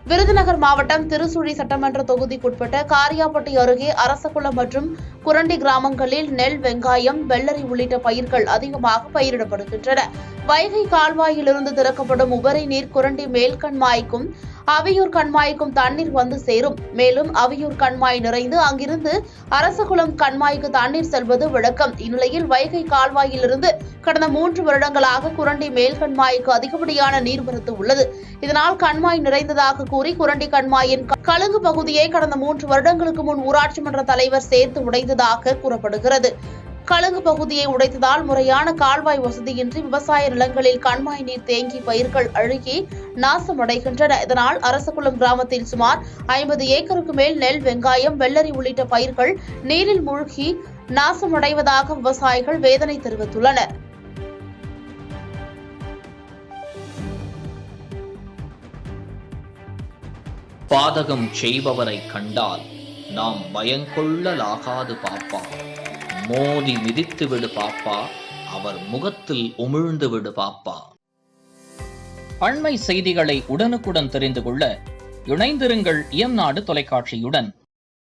விருதுநகர் மாவட்டம் திருச்சுழி சட்டமன்ற தொகுதிக்குட்பட்ட காரியாபட்டி அருகே அரசகுளம் மற்றும் குரண்டி கிராமங்களில் நெல், வெங்காயம், வெள்ளரி உள்ளிட்ட பயிர்கள் அதிகமாக பயிரிடப்படுகின்றன. வைகை கால்வாயிலிருந்து திறக்கப்படும் உபரி நீர் குரண்டி மேல் கண்மாய்க்கும் அவியூர் கண்மாய்க்கும் தண்ணீர் வந்து சேரும். மேலும் அவியூர் கண்மாய் நிறைந்து அங்கிருந்து அரசகுளம் கண்மாய்க்கு தண்ணீர் செல்வது வழக்கம். இந்நிலையில் வைகை கால்வாயிலிருந்து கடந்த 3 வருடங்களாக குரண்டி மேல் கண்மாய்க்கு அதிகப்படியான நீர்வரத்து உள்ளது. இதனால் கண்மாய் நிறைந்ததாக கூறி குரண்டி கண்மாயின் கழுங்கு பகுதியை கடந்த 3 வருடங்களுக்கு முன் ஊராட்சி மன்ற தலைவர் சேர்த்து உடைத்ததாக கூறப்படுகிறது. கழுங்கு பகுதியை உடைத்ததால் முறையான கால்வாய் வசதியின்றி விவசாய நிலங்களில் கண்மாய் நீர் தேங்கி பயிர்கள் அழுகி நாசமடைகின்றன. இதனால் அரசகுளம் கிராமத்தில் சுமார் 50 ஏக்கருக்கு மேல் நெல், வெங்காயம், வெள்ளரி உள்ளிட்ட பயிர்கள் நீரில் மூழ்கி நாசமடைவதாக விவசாயிகள் வேதனை தெரிவித்துள்ளனர். பாதகம் செய்பவரை கண்டால் நாம் பயங்கொள்ளலாகாது பாப்பா. மோதி மிதித்து விடு பாப்பா, அவர் முகத்தில் உமிழ்ந்து விடு பாப்பா. அண்மை செய்திகளை உடனுக்குடன் தெரிந்து கொள்ள இணைந்திருங்கள் இயம்நாடு தொலைக்காட்சியுடன்.